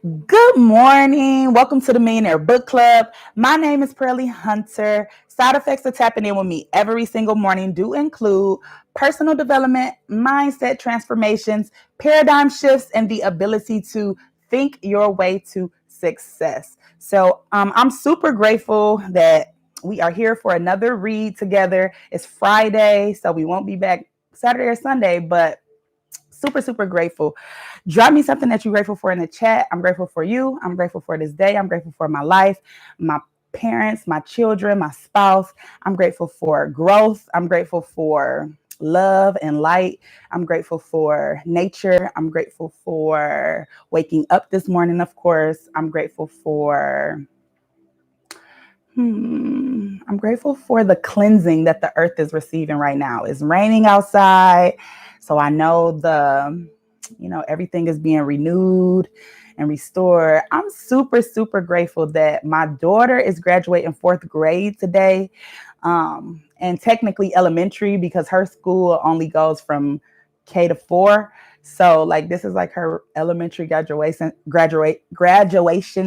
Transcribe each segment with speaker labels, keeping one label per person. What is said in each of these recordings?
Speaker 1: Good morning. Welcome to the Millionaire Book Club. My name is Pearlie Hunter. Side effects of tapping in with me every single morning do include personal development, mindset transformations, paradigm shifts, and the ability to think your way to success. I'm super grateful that we are here for another read together. It's Friday, so we won't be back Saturday or Sunday, but super grateful. Drop me something that you're grateful for in the chat. I'm grateful for you. I'm grateful for this day. I'm grateful for my life, my parents, my children, my spouse. I'm grateful for growth. I'm grateful for love and light. I'm grateful for nature. I'm grateful for waking up this morning, of course. I'm grateful for the cleansing that the earth is receiving right now. It's raining outside, so I know everything is being renewed and restored. I'm super grateful that my daughter is graduating fourth grade today, and technically elementary because her school only goes from K to 4. So like this is like her elementary graduation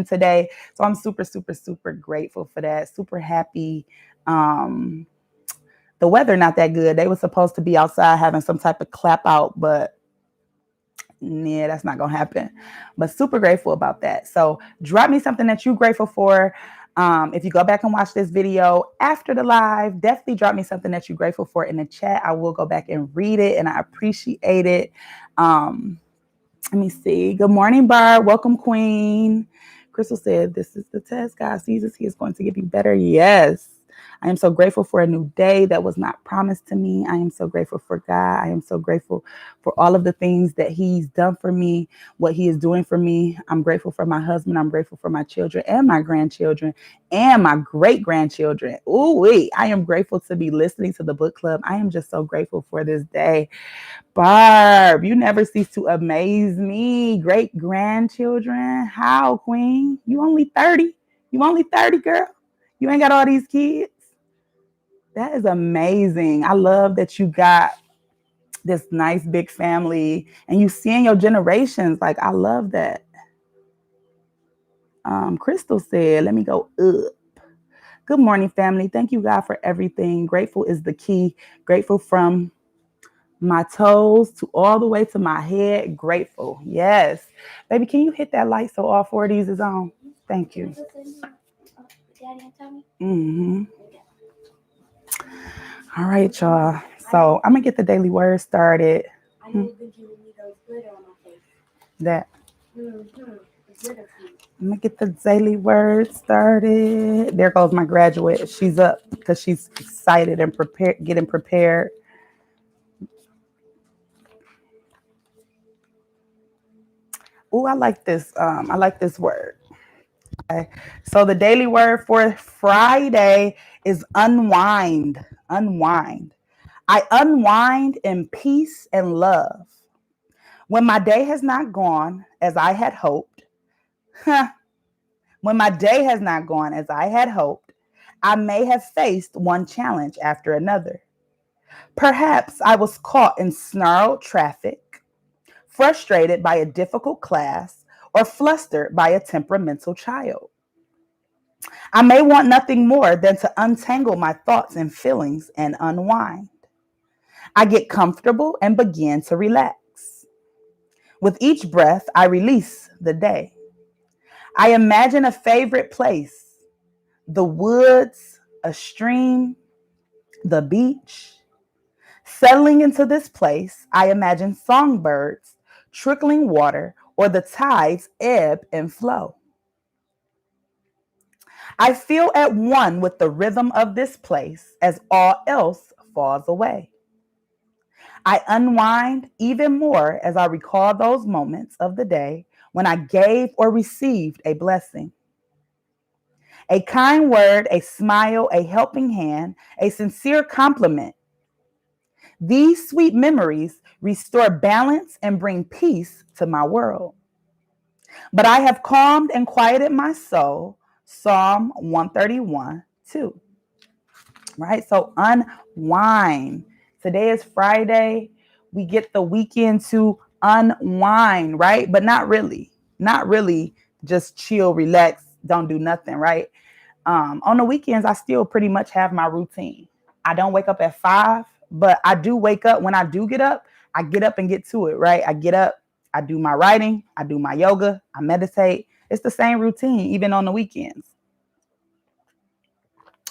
Speaker 1: today. So I'm super grateful for that. Super happy. The weather not that good. They were supposed to be outside having some type of clap out, but yeah, that's not gonna happen. But super grateful about that. So drop me something that you're grateful for. If you go back and watch this video after the live, definitely drop me something that you're grateful for in the chat. I will go back and read it, and I appreciate it. Let me see. Good morning, Barb. Welcome, Queen. Crystal said, "This is the test. God sees us. He is going to give you better." Yes. I am so grateful for a new day that was not promised to me. I am so grateful for God. I am so grateful for all of the things that He's done for me, what He is doing for me. I'm grateful for my husband. I'm grateful for my children and my grandchildren and my great grandchildren. Ooh, wait. I am grateful to be listening to the book club. I am just so grateful for this day. Barb, you never cease to amaze me. Great grandchildren. How, Queen? You only 30. You only 30, girl. You ain't got all these kids. That is amazing. I love that you got this nice big family and you seeing your generations. Like, I love that. Crystal said, let me go up. Good morning, family. Thank you, God, for everything. Grateful is the key. Grateful from my toes to all the way to my head. Grateful. Yes. Baby, can you hit that light so all four of these is on? Thank you. Mm-hmm. All right, y'all. So I'm going to get the daily word started.
Speaker 2: I didn't think you would need those glitter on my face.
Speaker 1: That.
Speaker 2: The glitter.
Speaker 1: I'm going to get the daily word started. There goes my graduate. She's up because she's excited and getting prepared. Oh, I like this. I like this word. Okay. So the daily word for Friday is unwind. Unwind. I unwind in peace and love. When my day has not gone as I had hoped, when my day has not gone as I had hoped, I may have faced one challenge after another. Perhaps I was caught in snarled traffic, frustrated by a difficult class, or flustered by a temperamental child. I may want nothing more than to untangle my thoughts and feelings and unwind. I get comfortable and begin to relax. With each breath, I release the day. I imagine a favorite place, the woods, a stream, the beach. Settling into this place, I imagine songbirds, trickling water, or the tides ebb and flow. I feel at one with the rhythm of this place as all else falls away. I unwind even more as I recall those moments of the day when I gave or received a blessing. A kind word, a smile, a helping hand, a sincere compliment. These sweet memories restore balance and bring peace to my world. But I have calmed and quieted my soul. Psalm 131, 2. Right? So unwind. Today is Friday. We get the weekend to unwind, right? But not really. Not really just chill, relax, don't do nothing, right? On the weekends, I still pretty much have my routine. I don't wake up at 5, but I do wake up. When I do get up, I get up and get to it, right? I get up, I do my writing, I do my yoga, I meditate. It's the same routine, even on the weekends.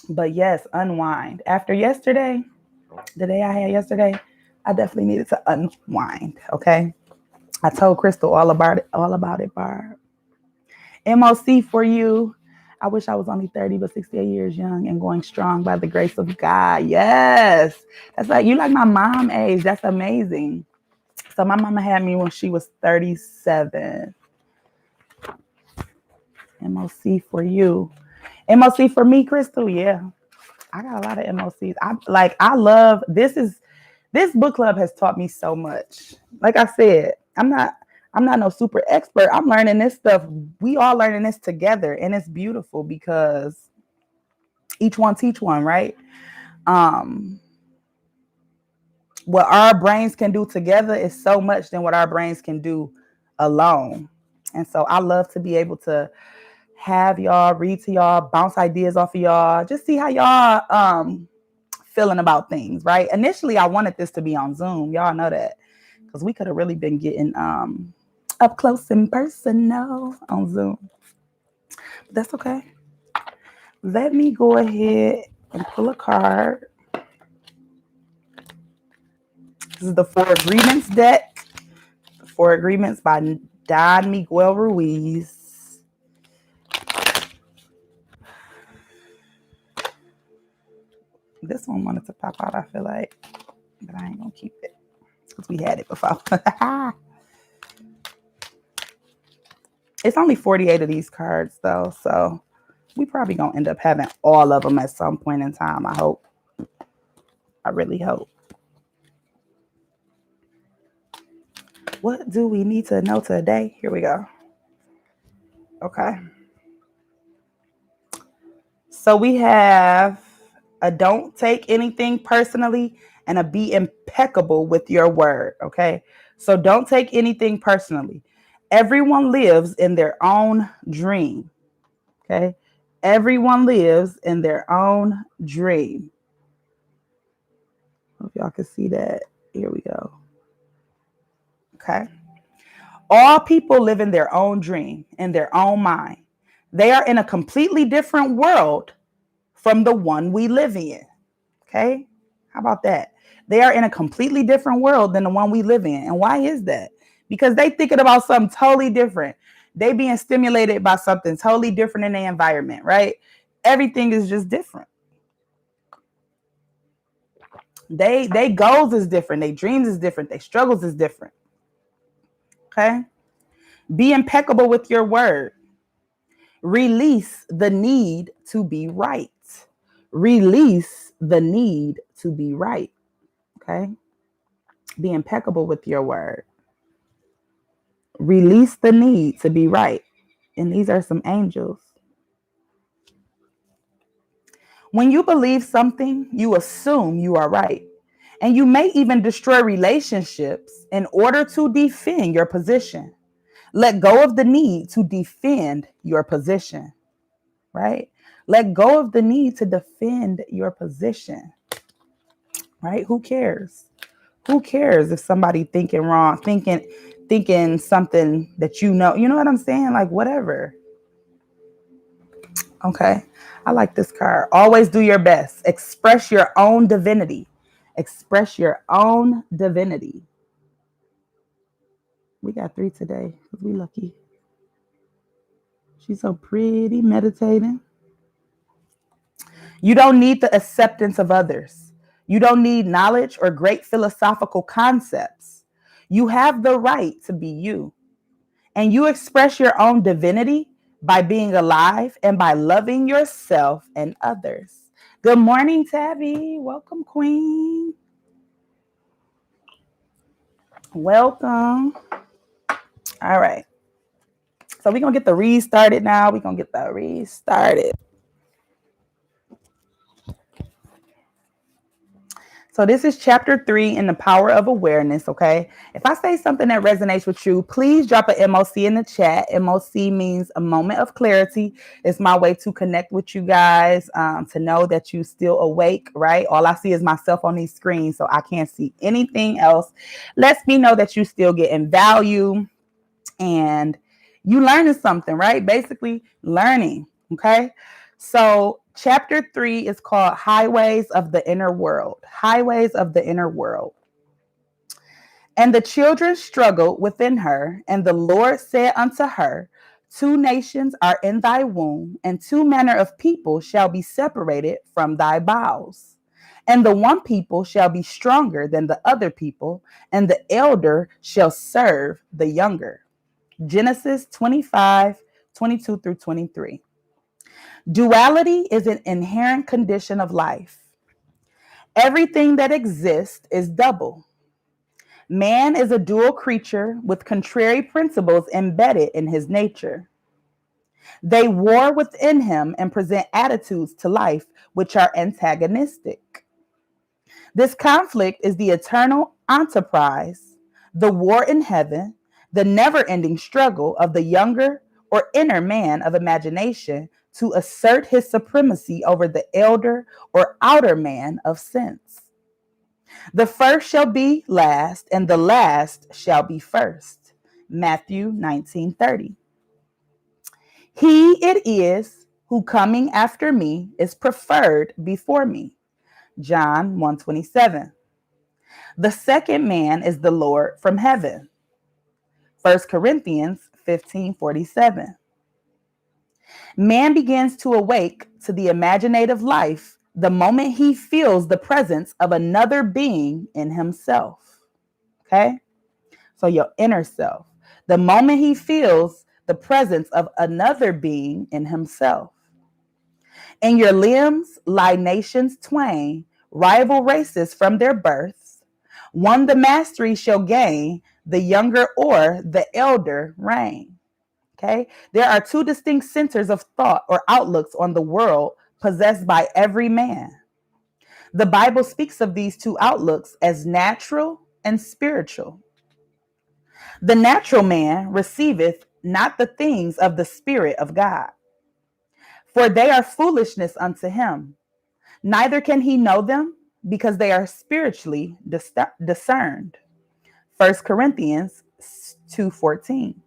Speaker 1: But yes, unwind. After yesterday, the day I had yesterday, I definitely needed to unwind. Okay. I told Crystal all about it, Barb. MOC for you. I wish I was only 30, but 68 years young and going strong by the grace of God. Yes. That's like, you like my mom age. That's amazing. So my mama had me when she was 37. MOC for you. MOC for me, Crystal. Yeah. I got a lot of MOCs. This book club has taught me so much. Like I said, I'm not no super expert. I'm learning this stuff. We all learning this together, and it's beautiful because each one teach one, right? What our brains can do together is so much than what our brains can do alone. And so I love to be able to have y'all read to y'all, bounce ideas off of y'all, just see how y'all feeling about things, right? Initially, I wanted this to be on Zoom. Y'all know that, because we could have really been getting up close and personal on Zoom. But that's okay. Let me go ahead and pull a card. This is the Four Agreements deck. The Four Agreements by Don Miguel Ruiz. This one wanted to pop out, I feel like, but I ain't gonna keep it because we had it before. It's only 48 of these cards though, so we probably gonna end up having all of them at some point in time. I hope. I really hope. What do we need to know today? Here we go. Okay. So we have a don't take anything personally and a be impeccable with your word. Okay. So don't take anything personally. Everyone lives in their own dream. Okay. Everyone lives in their own dream. Hope y'all can see that. Here we go. Okay. All people live in their own dream, in their own mind. They are in a completely different world from the one we live in. Okay. How about that? They are in a completely different world than the one we live in. And why is that? Because they thinking about something totally different. They being stimulated by something totally different in their environment, right? Everything is just different. They goals is different. Their dreams is different. Their struggles is different. Okay. Be impeccable with your word. Release the need to be right. Release the need to be right. Okay. Be impeccable with your word. Release the need to be right. And these are some angels. When you believe something, you assume you are right. And you may even destroy relationships in order to defend your position. Let go of the need to defend your position, right? Let go of the need to defend your position, right? Who cares? Who cares if somebody thinking wrong, thinking something that you know what I'm saying? Like, whatever. Okay. I like this card. Always do your best. Express your own divinity. Express your own divinity. We got 3 today. We lucky. She's so pretty, meditating. You don't need the acceptance of others. You don't need knowledge or great philosophical concepts. You have the right to be you. And you express your own divinity by being alive and by loving yourself and others. Good morning, Tabby. Welcome, Queen. Welcome. All right. So we're going to get the read started now. So this is chapter 3 in the power of awareness, okay? If I say something that resonates with you, please drop an MOC in the chat. MOC means a moment of clarity. It's my way to connect with you guys, to know that you still awake, right? All I see is myself on these screens, so I can't see anything else. Lets me know that you still getting value and you learning something, right? Basically learning, okay? So chapter 3 is called Highways of the Inner World. Highways of the Inner World. And the children struggled within her, and the Lord said unto her, 2 nations are in thy womb, and 2 manner of people shall be separated from thy bowels. And the one people shall be stronger than the other people, and the elder shall serve the younger. Genesis 25:22 through 23. Duality is an inherent condition of life. Everything that exists is double. Man is a dual creature with contrary principles embedded in his nature. They war within him and present attitudes to life which are antagonistic. This conflict is the eternal enterprise, the war in heaven, the never-ending struggle of the younger or inner man of imagination to assert his supremacy over the elder or outer man of sense. The first shall be last, and the last shall be first. Matthew 19:30. He it is who coming after me is preferred before me. John 1:27. The second man is the Lord from heaven. 1 Corinthians 15:47. Man begins to awake to the imaginative life the moment he feels the presence of another being in himself. Okay? So your inner self. The moment he feels the presence of another being in himself. In your limbs lie nations twain, rival races from their births. One the mastery shall gain, the younger or the elder reign. Okay? There are 2 distinct centers of thought or outlooks on the world possessed by every man. The Bible speaks of these 2 outlooks as natural and spiritual. The natural man receiveth not the things of the Spirit of God, for they are foolishness unto him. Neither can he know them, because they are spiritually discerned. 1 Corinthians 2:14.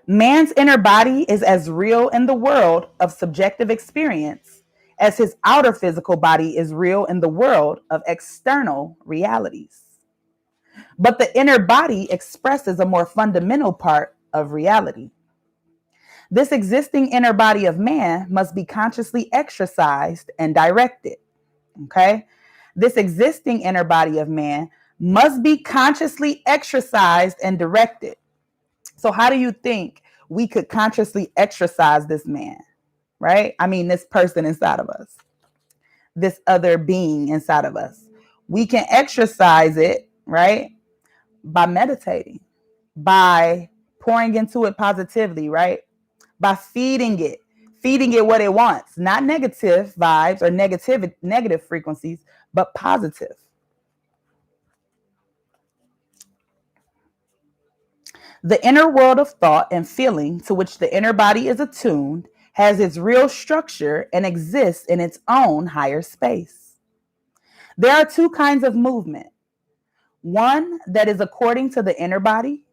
Speaker 1: Man's inner body is as real in the world of subjective experience as his outer physical body is real in the world of external realities. But the inner body expresses a more fundamental part of reality. This existing inner body of man must be consciously exercised and directed. Okay? This existing inner body of man must be consciously exercised and directed. So how do you think we could consciously exercise this man, right? I mean, this person inside of us, this other being inside of us. We can exercise it, right? By meditating, by pouring into it positively, right? By feeding it what it wants, not negative vibes or negative frequencies, but positive. The inner world of thought and feeling to which the inner body is attuned has its real structure and exists in its own higher space. There are 2 kinds of movement. One that is according to the inner body,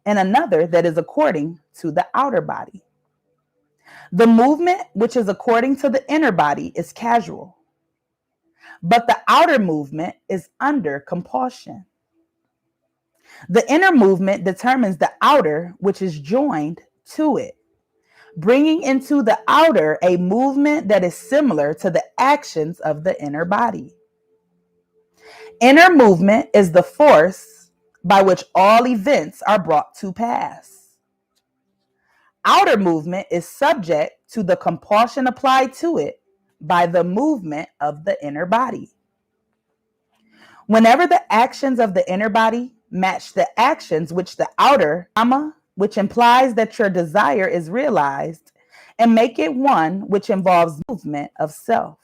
Speaker 1: and another that is according to the outer body. The movement which is according to the inner body is casual, but the outer movement is under compulsion. The inner movement determines the outer, which is joined to it, bringing into the outer a movement that is similar to the actions of the inner body. Inner movement is the force by which all events are brought to pass. Outer movement is subject to the compulsion applied to it by the movement of the inner body. Whenever the actions of the inner body match the actions which the outer, which implies that your desire is realized, and make it one which involves movement of self.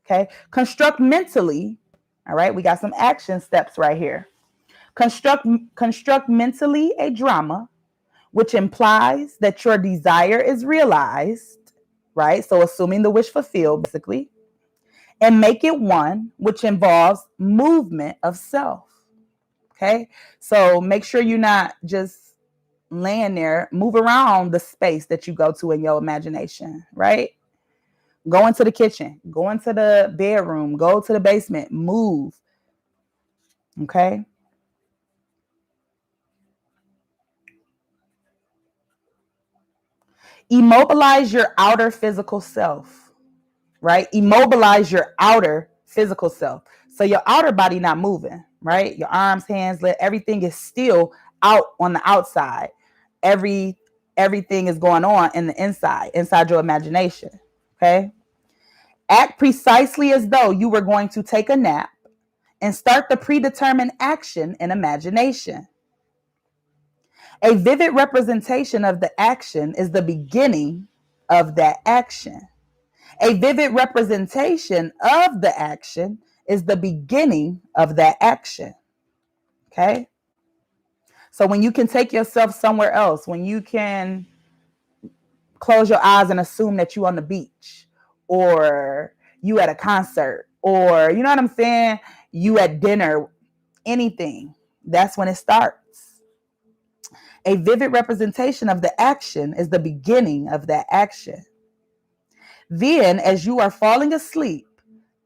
Speaker 1: Okay? Construct mentally All right, we got some action steps right here. Construct mentally a drama, which implies that your desire is realized, right? So assuming the wish fulfilled, basically, and make it one, which involves movement of self. Okay, so make sure you're not just laying there. Move around the space that you go to in your imagination, right? Go into the kitchen, go into the bedroom, go to the basement, move. Okay. Immobilize your outer physical self, right? Immobilize your outer physical self. So your outer body not moving, right? Your arms, hands, everything is still out on the outside. Everything is going on in the inside your imagination. Okay. Act precisely as though you were going to take a nap and start the predetermined action in imagination. A vivid representation of the action is the beginning of that action. A vivid representation of the action is the beginning of that action. Okay? So when you can take yourself somewhere else, when you can close your eyes and assume that you on the beach or you at a concert or you know what I'm saying, you at dinner, anything, that's when it starts. A vivid representation of the action is the beginning of that action. Then, as you are falling asleep,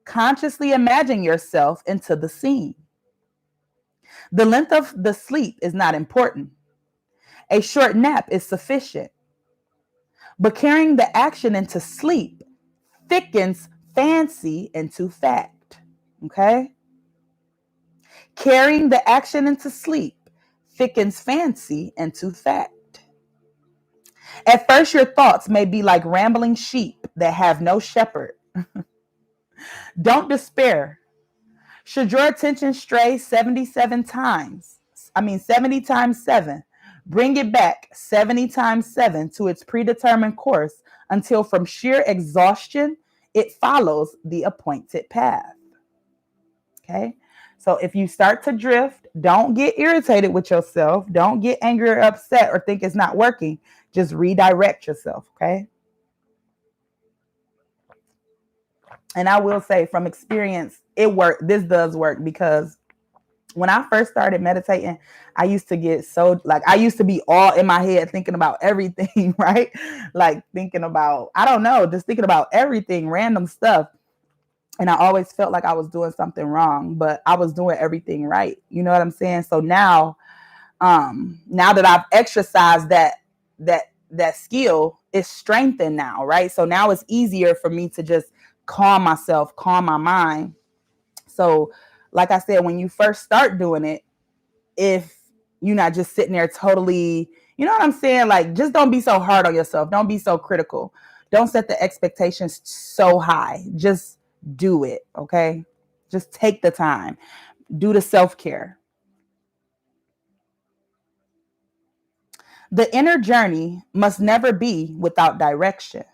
Speaker 1: consciously imagine yourself into the scene. The length of the sleep is not important. A short nap is sufficient. But carrying the action into sleep thickens fancy into fact. Okay? Carrying the action into sleep thickens fancy into fact. At first, your thoughts may be like rambling sheep that have no shepherd. Don't despair. Should your attention stray 70 times 7, bring it back 70 times 7 to its predetermined course until from sheer exhaustion, it follows the appointed path. Okay? So if you start to drift, don't get irritated with yourself. Don't get angry or upset or think it's not working. Just redirect yourself, okay? And I will say from experience, it worked. This does work because when I first started meditating, I used to get so I used to be all in my head thinking about everything, right? Like thinking about, I don't know, just thinking about everything, random stuff. And I always felt like I was doing something wrong, but I was doing everything right. You know what I'm saying? So now that I've exercised that skill, it's strengthened now, right? So now it's easier for me to just calm myself, calm my mind. So like I said, when you first start doing it, if you're not just sitting there totally, you know what I'm saying? Like, just don't be so hard on yourself. Don't be so critical. Don't set the expectations so high. Just do it, okay? Just take the time. Do the self-care. The inner journey must never be without direction.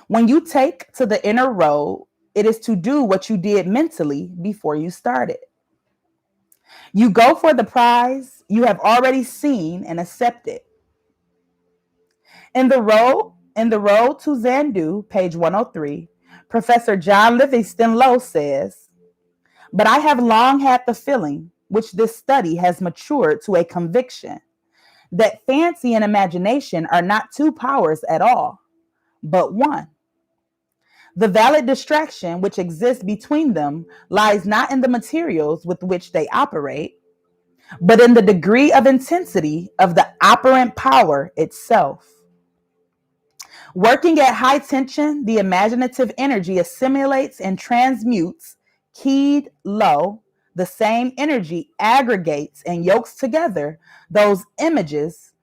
Speaker 1: When you take to the inner road, it is to do what you did mentally before you started. You go for the prize you have already seen and accepted. In the road to Xanadu, page 103, Professor John Livingston Lowe says, "But I have long had the feeling, which this study has matured to a conviction, that fancy and imagination are not two powers at all, but one. The valid distraction which exists between them lies not in the materials with which they operate, but in the degree of intensity of the operant power itself. Working at high tension, the imaginative energy assimilates and transmutes, keyed low, the same energy aggregates and yokes together those images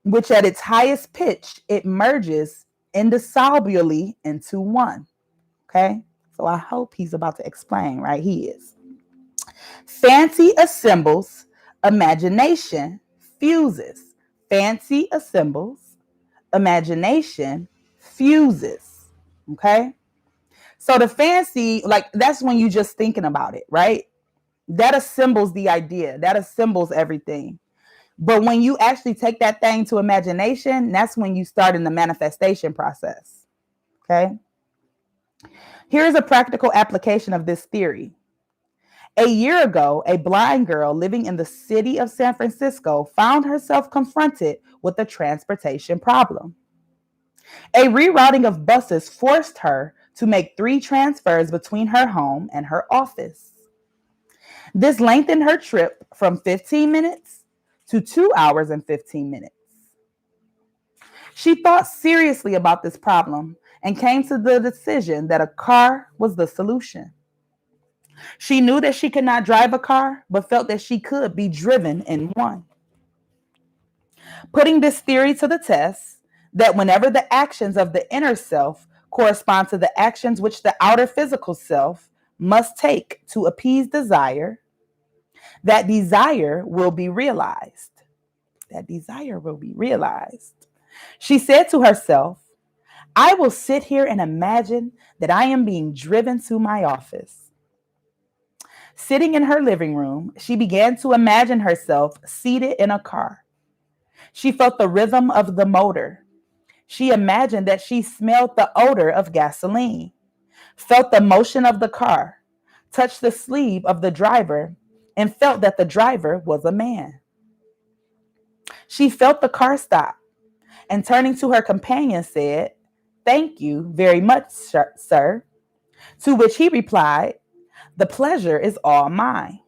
Speaker 1: which at its highest pitch, it merges indissolubly into one." Okay? So I hope he's about to explain, right? He is. Fancy assembles, imagination fuses. Fancy assembles, imagination fuses. Okay? So the fancy, like that's when you just thinking about it, right? That assembles the idea. That assembles everything. But when you actually take that thing to imagination, that's when you start in the manifestation process. Okay. Here's a practical application of this theory. A year ago, a blind girl living in the city of San Francisco found herself confronted with a transportation problem. A rerouting of buses forced her to make 3 transfers between her home and her office. This lengthened her trip from 15 minutes to 2 hours and 15 minutes. She thought seriously about this problem and came to the decision that a car was the solution. She knew that she could not drive a car, but felt that she could be driven in one. Putting this theory to the test, that whenever the actions of the inner self correspond to the actions which the outer physical self must take to appease desire, that desire will be realized. That desire will be realized. She said to herself, I will sit here and imagine that I am being driven to my office. Sitting in her living room, she began to imagine herself seated in a car. She felt the rhythm of the motor. She imagined that she smelled the odor of gasoline, felt the motion of the car, touched the sleeve of the driver, and felt that the driver was a man. She felt the car stop and turning to her companion said, Thank you very much, sir. To which he replied, The pleasure is all mine.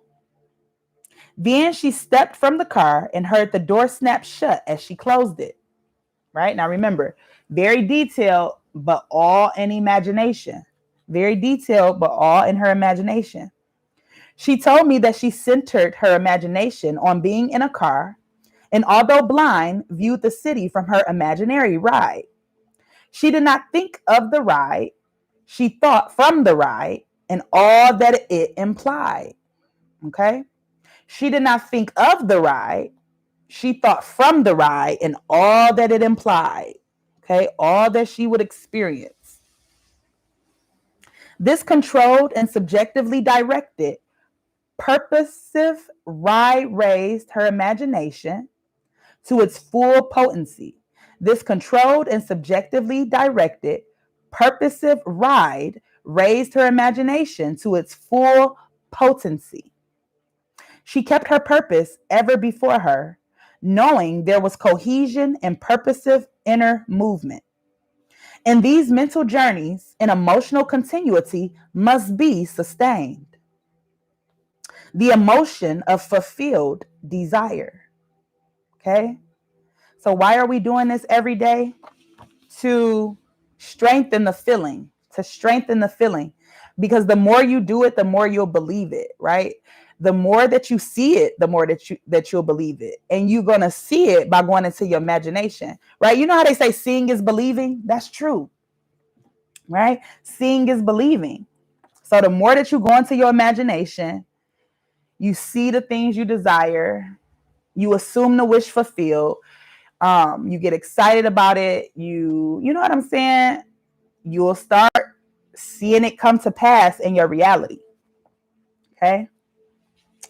Speaker 1: Then she stepped from the car and heard the door snap shut as she closed it. Right? Now remember, very detailed, but all in imagination. Very detailed, but all in her imagination. She told me that she centered her imagination on being in a car and although blind, viewed the city from her imaginary ride. She did not think of the ride. She thought from the ride and all that it implied. Okay? She did not think of the ride. She thought from the ride and all that it implied. Okay? All that she would experience. This controlled and subjectively directed, purposive ride raised her imagination to its full potency. This controlled and subjectively directed, purposive ride raised her imagination to its full potency. She kept her purpose ever before her, knowing there was cohesion and purposive inner movement. And these mental journeys and emotional continuity must be sustained. The emotion of fulfilled desire. Okay? So why are we doing this every day? To strengthen the feeling, because the more you do it, the more you'll believe it, right? The more that you see it, the more that you'll believe it. And you're going to see it by going into your imagination, right? You know how they say seeing is believing? That's true, right? Seeing is believing. So the more that you go into your imagination, you see the things you desire, you assume the wish fulfilled, you get excited about it, you know what I'm saying? You'll start seeing it come to pass in your reality. Okay?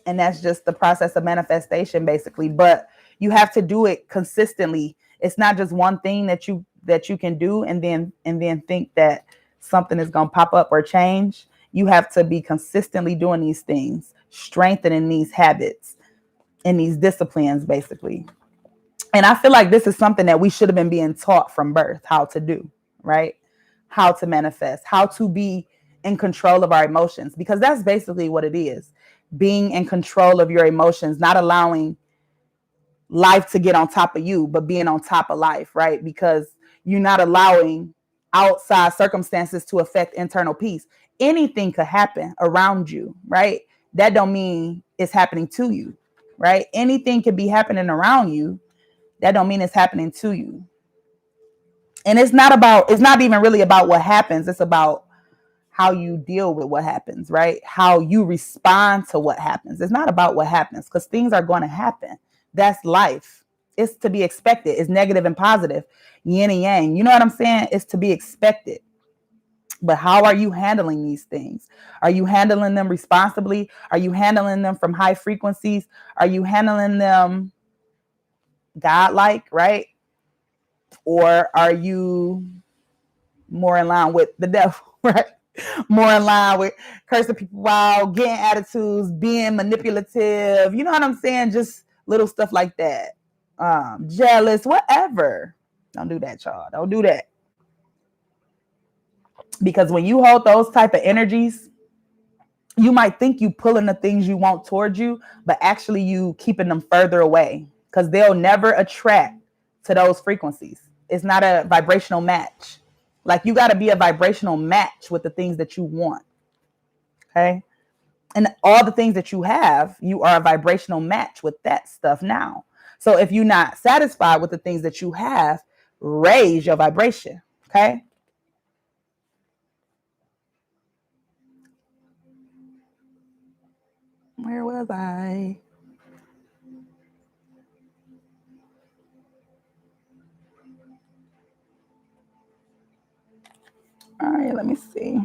Speaker 1: And that's just the process of manifestation, basically. But you have to do it consistently. It's not just one thing that you can do and then think that something is gonna pop up or change. You have to be consistently doing these things, strengthening these habits and these disciplines, basically. And I feel like this is something that we should have been being taught from birth, how to do, right? How to manifest, how to be in control of our emotions, because that's basically what it is. Being in control of your emotions, not allowing life to get on top of you, but being on top of life, right? Because you're not allowing outside circumstances to affect internal peace. Anything could happen around you, right? That don't mean it's happening to you, right? Anything could be happening around you. That don't mean it's happening to you. And it's not even really about what happens. It's about how you deal with what happens, right? How you respond to what happens. It's not about what happens because things are going to happen. That's life. It's to be expected. It's negative and positive, yin and yang. You know what I'm saying? It's to be expected. But how are you handling these things? Are you handling them responsibly? Are you handling them from high frequencies? Are you handling them godlike, right? Or are you more in line with the devil, right? More in line with cursing people out, getting attitudes, being manipulative. You know what I'm saying? Just little stuff like that. Jealous, whatever. Don't do that, y'all. Don't do that. Because when you hold those type of energies, you might think you pulling the things you want towards you, but actually you keeping them further away because they'll never attract to those frequencies. It's not a vibrational match. Like you got to be a vibrational match with the things that you want. Okay. And all the things that you have, you are a vibrational match with that stuff now. So if you're not satisfied with the things that you have, raise your vibration. Okay. Where was I? All right, let me see.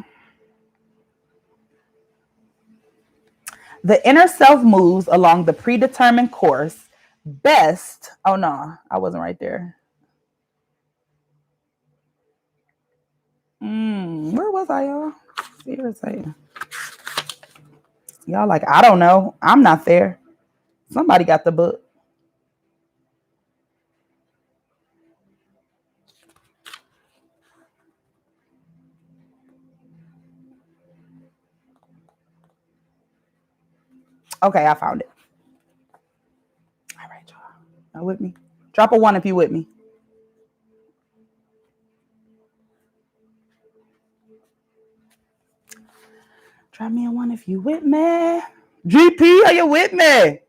Speaker 1: The inner self moves along the predetermined course best. Oh, no, I wasn't right there. Where was I, y'all? Seriously. Y'all like, I don't know. I'm not there. Somebody got the book. Okay, I found it. All right, y'all. Y'all with me? Drop a 1 if you with me. Drop me a 1 if you with me. GP, are you with me?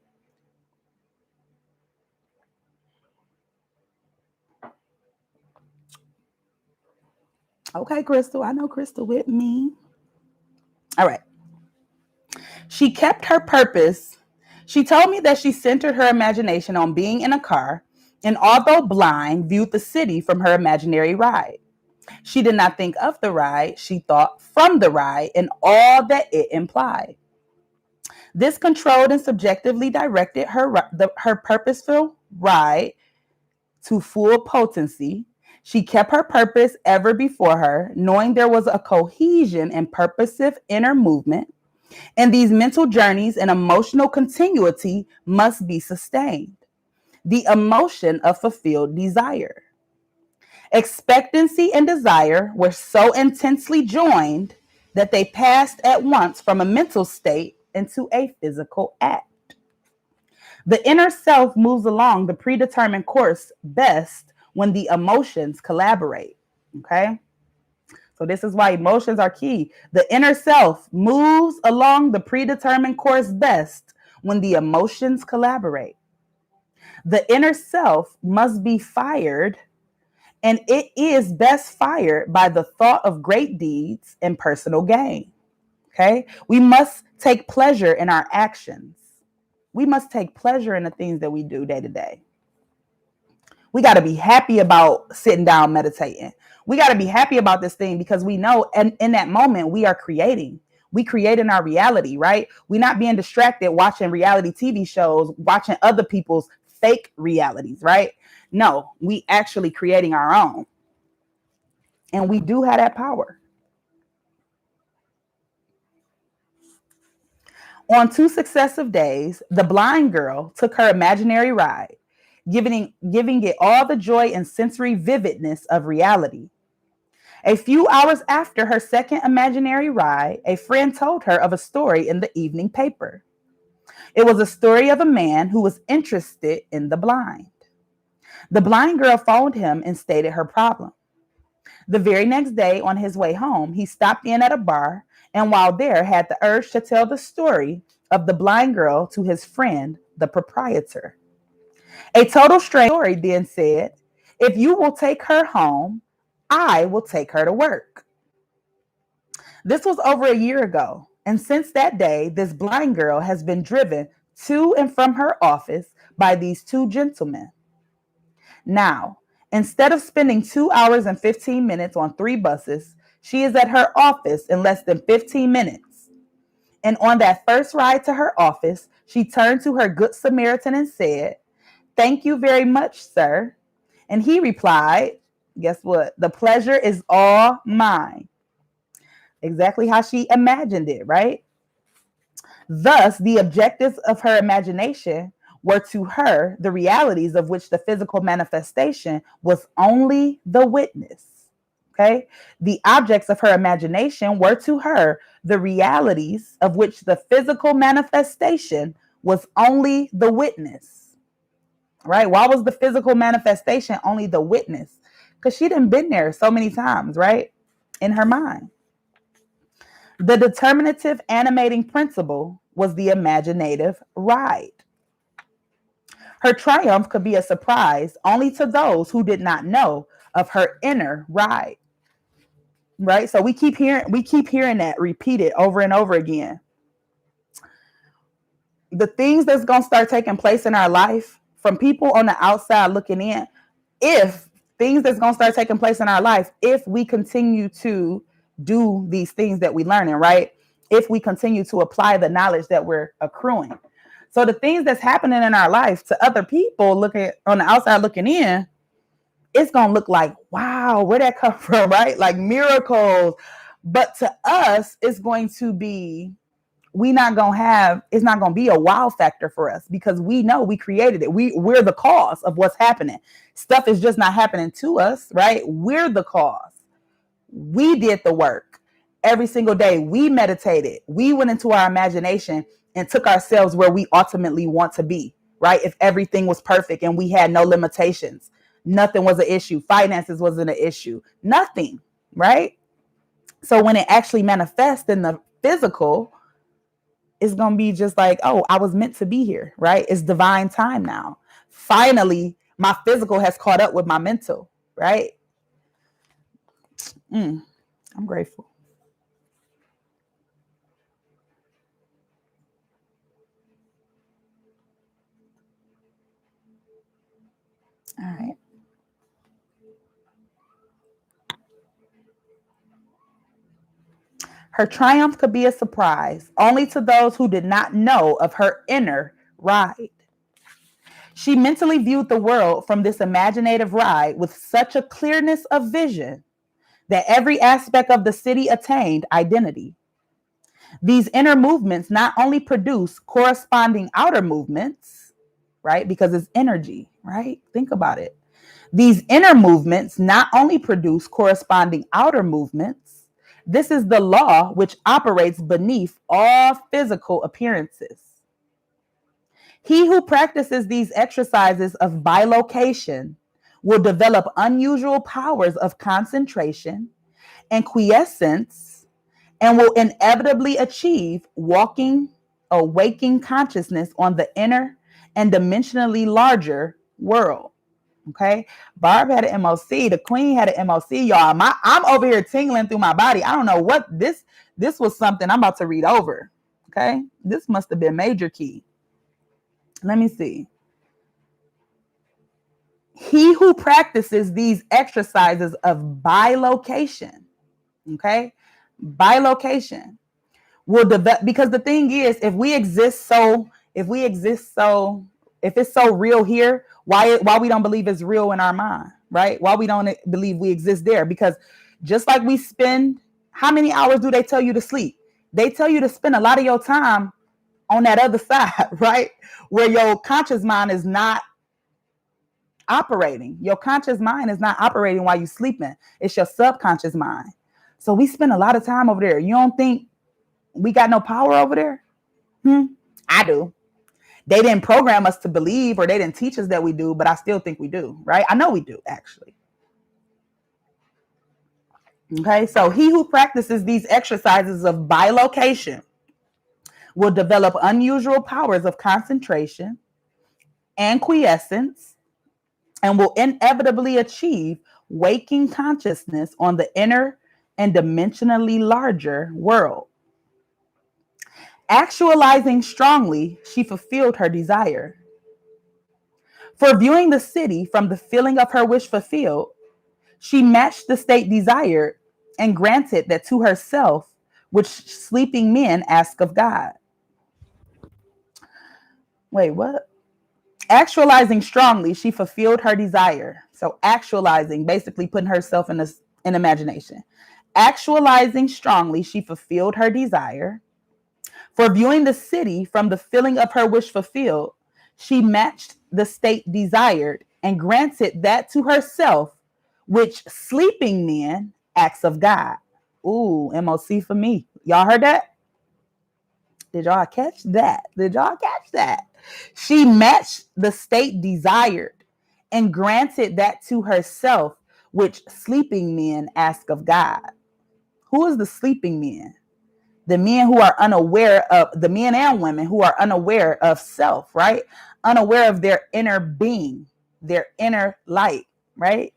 Speaker 1: Okay, Crystal. I know Crystal with me. All right. She kept her purpose. She told me that she centered her imagination on being in a car and, although blind, viewed the city from her imaginary ride. She did not think of the ride. She thought from the ride and all that it implied. This controlled and subjectively directed her purposeful ride to full potency. She kept her purpose ever before her, knowing there was a cohesion and purposive inner movement, and these mental journeys and emotional continuity must be sustained. The emotion of fulfilled desire. Expectancy and desire were so intensely joined that they passed at once from a mental state into a physical act. The inner self moves along the predetermined course best when the emotions collaborate. Okay? So this is why emotions are key. The inner self moves along the predetermined course best when the emotions collaborate. The inner self must be fired, and it is best fired by the thought of great deeds and personal gain. Okay? We must take pleasure in our actions. We must take pleasure in the things that we do day to day. We got to be happy about sitting down meditating. We got to be happy about this thing because we know, and in that moment we are creating. We creating our reality, right? We're not being distracted watching reality TV shows, watching other people's fake realities, right? No, we actually creating our own. And we do have that power. On 2 successive days, the blind girl took her imaginary ride, giving it all the joy and sensory vividness of reality. A few hours after her second imaginary ride, a friend told her of a story in the evening paper. It was a story of a man who was interested in the blind. The blind girl phoned him and stated her problem. The very next day, on his way home, he stopped in at a bar and while there had the urge to tell the story of the blind girl to his friend, the proprietor. A total stranger then said, "If you will take her home, I will take her to work." This was over a year ago, and since that day, this blind girl has been driven to and from her office by these 2 gentlemen. Now, instead of spending 2 hours and 15 minutes on 3 buses, She is at her office in less than 15 minutes. And on that first ride to her office, she turned to her good Samaritan and said, "Thank you very much, sir." And he replied, guess what? "The pleasure is all mine." Exactly how she imagined it, right? Thus, the objectives of her imagination were to her the realities of which the physical manifestation was only the witness. Okay? The objects of her imagination were to her the realities of which the physical manifestation was only the witness. Right? Why was the physical manifestation only the witness? Because she done been there so many times, right? In her mind. The determinative animating principle was the imaginative ride. Her triumph could be a surprise only to those who did not know of her inner ride. Right? So we keep hearing that repeated over and over again. The things that's going to start taking place in our life from people on the outside looking in, if things that's going to start taking place in our life, if we continue to do these things that we learning, right? If we continue to apply the knowledge that we're accruing. So the things that's happening in our life to other people looking on the outside looking in, it's going to look like, wow, where'd that come from, right? Like miracles. But to us, it's going to be, it's not going to be a wow factor for us because we know we created it. We're the cause of what's happening. Stuff is just not happening to us, right? We're the cause. We did the work every single day. We meditated. We went into our imagination and took ourselves where we ultimately want to be, right? If everything was perfect and we had no limitations, nothing was an issue. Finances wasn't an issue. Nothing, right? So when it actually manifests in the physical, it's going to be just like, oh, I was meant to be here, right? It's divine time now. Finally, my physical has caught up with my mental, right? I'm grateful. All right. Her triumph could be a surprise only to those who did not know of her inner ride. She mentally viewed the world from this imaginative ride with such a clearness of vision that every aspect of the city attained identity. These inner movements not only produce corresponding outer movements, right? Because it's energy, right? Think about it. These inner movements not only produce corresponding outer movements, this is the law which operates beneath all physical appearances. He who practices these exercises of bilocation will develop unusual powers of concentration and quiescence and will inevitably achieve waking consciousness on the inner and dimensionally larger world. Okay. Barb had an MOC. The queen had an MOC, y'all. I'm over here tingling through my body. I don't know what this was something I'm about to read over. Okay. This must have been major key. Let me see. He who practices these exercises of bilocation, okay, bilocation will develop, because the thing is, if it's so real here, why we don't believe it's real in our mind, right? Why we don't believe we exist there? Because just like we spend, how many hours do they tell you to sleep? They tell you to spend a lot of your time on that other side, right? Where your conscious mind is not operating. Your conscious mind is not operating while you're sleeping. It's your subconscious mind. So we spend a lot of time over there. You don't think we got no power over there? I do. They didn't program us to believe, or they didn't teach us that we do, but I still think we do, right? I know we do, actually. Okay, so he who practices these exercises of bilocation will develop unusual powers of concentration and quiescence and will inevitably achieve waking consciousness on the inner and dimensionally larger world. Actualizing strongly, she fulfilled her desire. For viewing the city from the feeling of her wish fulfilled, she matched the state desired and granted that to herself, which sleeping men ask of God. Wait, what? Actualizing strongly, she fulfilled her desire. So actualizing, basically putting herself in imagination. Actualizing strongly, she fulfilled her desire. For viewing the city from the feeling of her wish fulfilled, she matched the state desired and granted that to herself, which sleeping men acts of God. Ooh, MOC for me. Y'all heard that? Did y'all catch that? Did y'all catch that? She matched the state desired and granted that to herself, which sleeping men ask of God. Who is the sleeping men? The men who are unaware of, the men and women who are unaware of self, right? Unaware of their inner being, their inner light, right?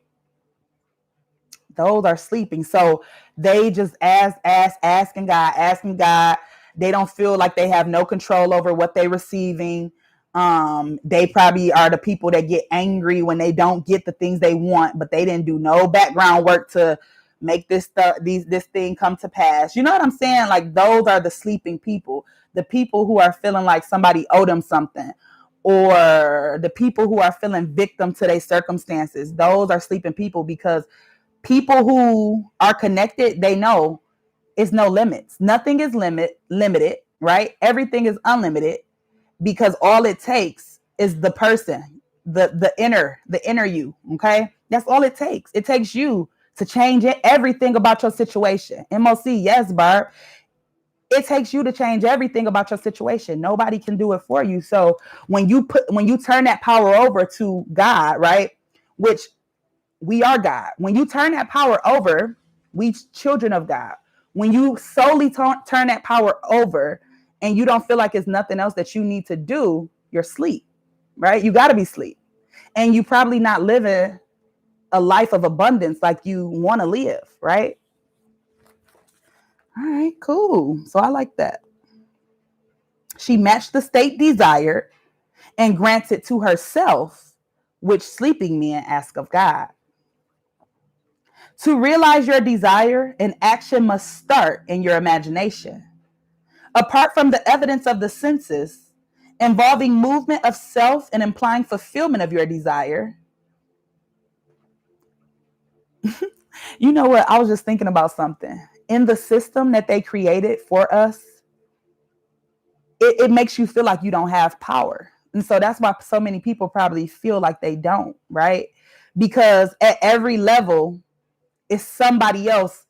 Speaker 1: Those are sleeping. So they just asking God. They don't feel like they have no control over what they're receiving. They probably are the people that get angry when they don't get the things they want, but they didn't do no background work to make this thing come to pass. You know what I'm saying? Like those are the sleeping people, the people who are feeling like somebody owed them something, or the people who are feeling victim to their circumstances. Those are sleeping people, because people who are connected, they know it's no limits. Nothing is limited, right? Everything is unlimited, because all it takes is the person, the inner you. Okay, that's all it takes. It takes you to change everything about your situation. MOC, yes, Barb. It takes you to change everything about your situation. Nobody can do it for you. So when you turn that power over to God, right? Which we are God. When you turn that power over, we children of God. When you solely turn that power over and you don't feel like it's nothing else that you need to do, you're asleep, right? You got to be asleep. And you probably not living a life of abundance like you want to live, right? All right, cool. So I like that. She matched the state desired and granted to herself, which sleeping men ask of God. To realize your desire, an action must start in your imagination. Apart from the evidence of the senses, involving movement of self and implying fulfillment of your desire. You know what? I was just thinking about something. In the system that they created for us, it makes you feel like you don't have power. And so that's why so many people probably feel like they don't, right? Because at every level, it's somebody else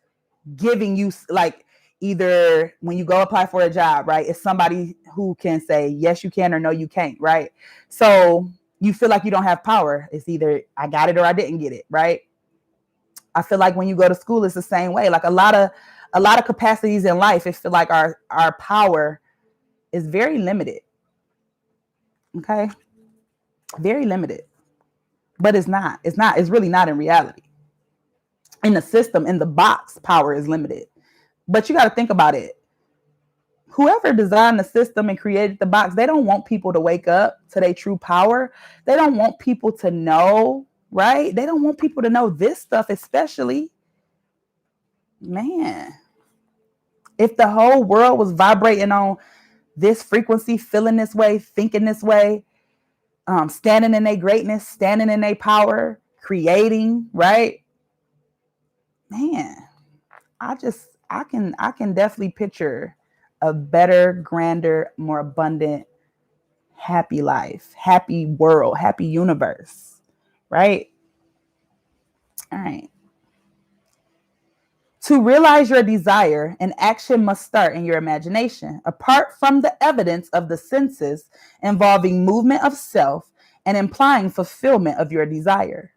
Speaker 1: giving you, like, either when you go apply for a job, right? It's somebody who can say, yes, you can, or no, you can't, right? So you feel like you don't have power. It's either I got it or I didn't get it, right? I feel like when you go to school, it's the same way. Like a lot of capacities in life, it feel like our power is very limited. Okay. Very limited. But it's not. It's really not in reality. In the system, in the box, power is limited. But you got to think about it. Whoever designed the system and created the box, they don't want people to wake up to their true power. They don't want people to know, right? They don't want people to know this stuff, especially. Man, if the whole world was vibrating on this frequency, feeling this way, thinking this way, standing in their greatness, standing in their power, creating, right? Man, I can definitely picture a better, grander, more abundant, happy life, happy world, happy universe, right? All right. To realize your desire, an action must start in your imagination. Apart from the evidence of the senses involving movement of self and implying fulfillment of your desire.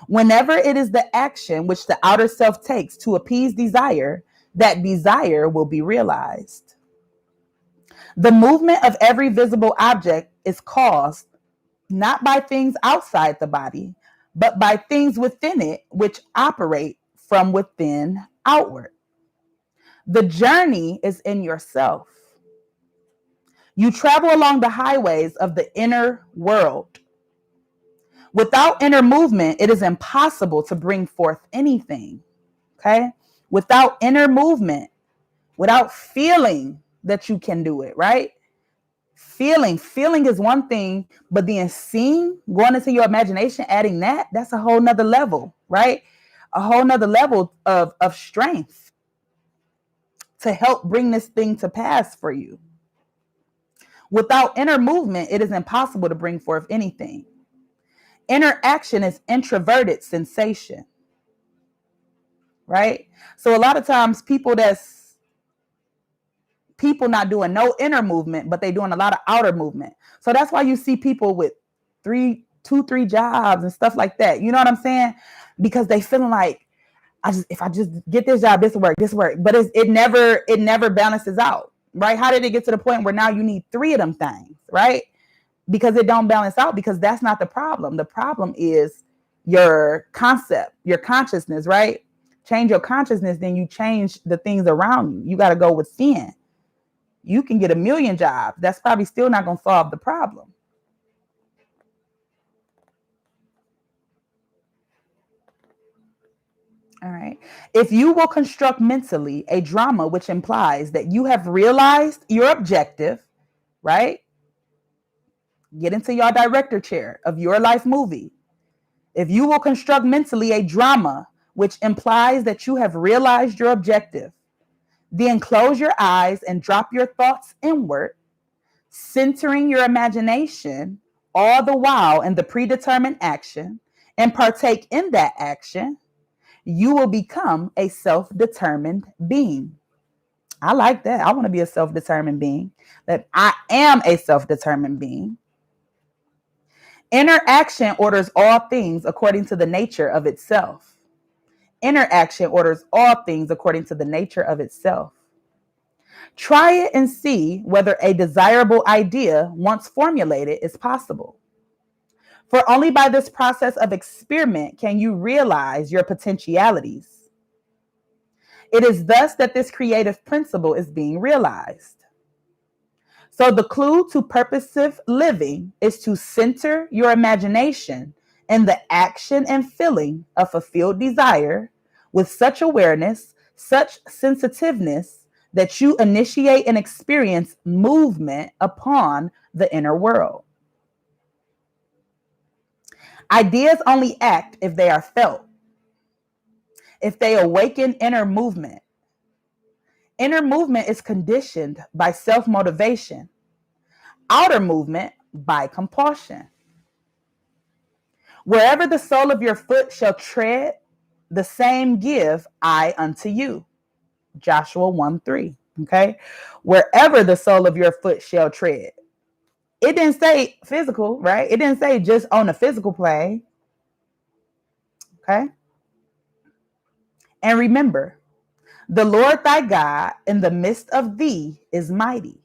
Speaker 1: Whenever it is the action which the outer self takes to appease desire, that desire will be realized. The movement of every visible object is caused not by things outside the body, but by things within it which operate from within outward. The journey is in yourself. You travel along the highways of the inner world. Without inner movement, it is impossible to bring forth anything. Okay? without inner movement, without feeling that you can do it, right? Feeling is one thing, but then seeing, going into your imagination, adding that's a whole nother level, right? A whole nother level of strength to help bring this thing to pass for you. Without inner movement, it is impossible to bring forth anything. Inner action is introverted sensation, right? So a lot of times people not doing no inner movement, but they doing a lot of outer movement. So that's why you see people with 3 jobs and stuff like that. You know what I'm saying? Because they feeling like, if I just get this job, this work, but it never balances out, right? How did it get to the point where now you need 3 of them things, right? Because it don't balance out, because that's not the problem. The problem is your concept, your consciousness, right? Change your consciousness, then you change the things around you. You got to go within. You can get 1 million jobs. That's probably still not going to solve the problem. All right. If you will construct mentally a drama which implies that you have realized your objective, right? Get into your director chair of your life movie. If you will construct mentally a drama which implies that you have realized your objective, then close your eyes and drop your thoughts inward, centering your imagination all the while in the predetermined action, and partake in that action. You will become a self-determined being. I like that. I want to be a self-determined being. That I am a self-determined being. Inner action orders all things according to the nature of itself. Inner action orders all things according to the nature of itself. Try it and see whether a desirable idea, once formulated, is possible. For only by this process of experiment can you realize your potentialities. It is thus that this creative principle is being realized. So the clue to purposive living is to center your imagination in the action and feeling of fulfilled desire with such awareness, such sensitiveness, that you initiate and experience movement upon the inner world. Ideas only act if they are felt, if they awaken inner movement. Inner movement is conditioned by self-motivation, outer movement by compulsion. Wherever the sole of your foot shall tread, the same give I unto you. Joshua 1:3. Okay. Wherever the sole of your foot shall tread. It didn't say physical, right? It didn't say just on the physical plane. Okay. And remember, the Lord thy God in the midst of thee is mighty.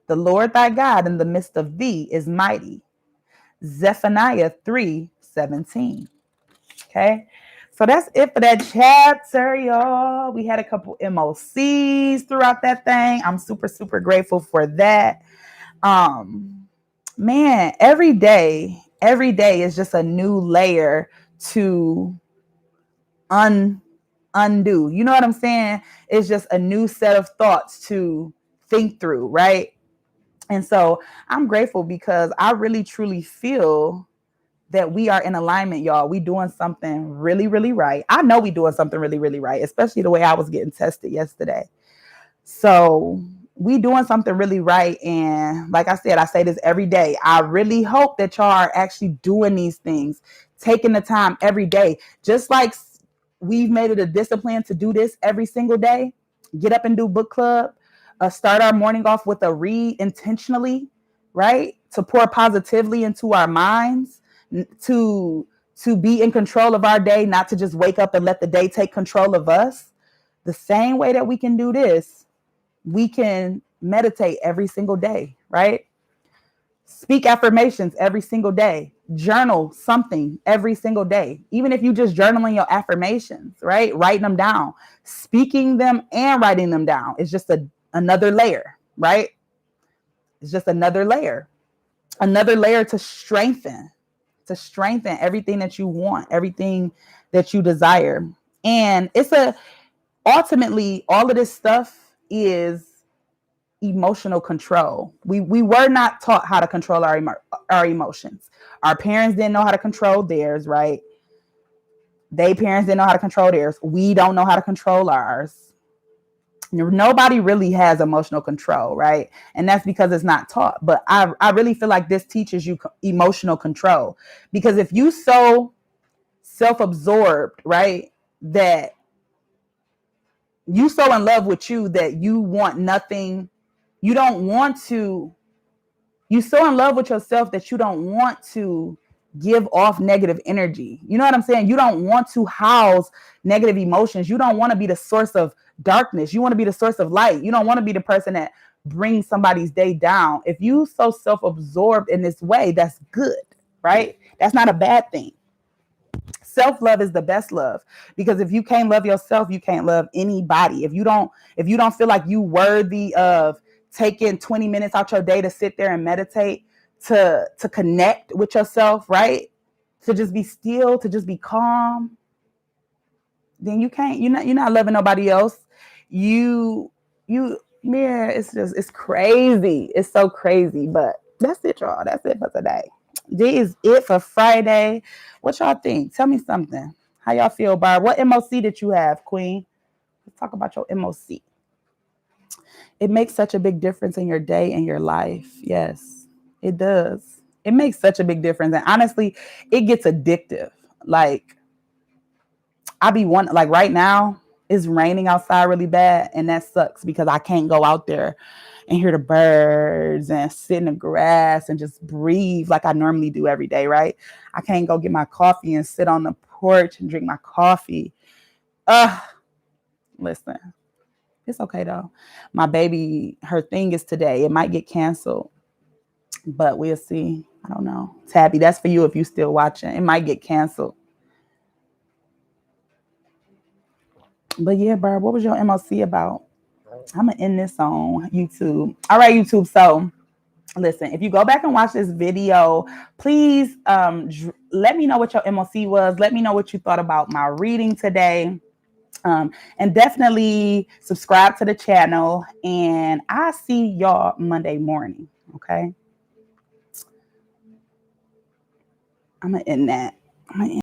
Speaker 1: The Lord thy God in the midst of thee is mighty. Zephaniah 3:17. Okay. So that's it for that chapter, y'all. We had a couple MOCs throughout that thing. I'm super, super grateful for that. Man, every day is just a new layer to undo. You know what I'm saying? It's just a new set of thoughts to think through, right? And so I'm grateful because I really, truly feel that we are in alignment, y'all. We doing something really, really right. I know we doing something really, really right, especially the way I was getting tested yesterday. So we doing something really right. And like I said, I say this every day. I really hope that y'all are actually doing these things, taking the time every day. Just like we've made it a discipline to do this every single day. Get up and do book club. Start our morning off with a read intentionally, right? To pour positively into our minds, to be in control of our day, not to just wake up and let the day take control of us. The same way that we can do this, we can meditate every single day, right? Speak affirmations every single day. Journal something every single day. Even if you just journaling your affirmations, right? Writing them down. Speaking them and writing them down is just another layer, right? It's just another layer. Another layer to strengthen everything that you want, everything that you desire. And it's a ultimately, all of this stuff is emotional control. We were not taught how to control our emotions. Our parents didn't know how to control theirs, right? They parents didn't know how to control theirs. We don't know how to control ours. Nobody really has emotional control, right? And that's because it's not taught. But I really feel like this teaches you emotional control, because if you so self-absorbed, right, that you so in love with you that you want nothing, you don't want to, you so in love with yourself that you don't want to give off negative energy. You know what I'm saying? You don't want to house negative emotions. You don't want to be the source of darkness. You want to be the source of light. You don't want to be the person that brings somebody's day down. If you so self-absorbed in this way, that's good, right? That's not a bad thing. Self-love is the best love, because if you can't love yourself, you can't love anybody. If you don't feel like you worthy of taking 20 minutes out your day to sit there and meditate, to connect with yourself, right? To just be still, to just be calm, then you're not loving nobody else. Yeah, it's crazy. It's so crazy. But that's it, y'all. That's it for today. This is it for Friday. What y'all think? Tell me something. How y'all feel, Barb? What MOC did you have, Queen? Let's talk about your MOC. It makes such a big difference in your day and your life. Yes, it does. It makes such a big difference. And honestly, it gets addictive. Like, like right now, it's raining outside really bad, and that sucks because I can't go out there and hear the birds and sit in the grass and just breathe like I normally do every day, right? I can't go get my coffee and sit on the porch and drink my coffee. Listen, it's okay though. My baby, her thing is today. It might get canceled, but we'll see. I don't know. Tabby, that's for you if you still watching. It might get canceled. But yeah, Barb, what was your MOC about? I'm going to end this on YouTube. All right, YouTube. So listen, if you go back and watch this video, please let me know what your MOC was. Let me know what you thought about my reading today. And definitely subscribe to the channel. And I'll see y'all Monday morning. Okay. I'm going to end that.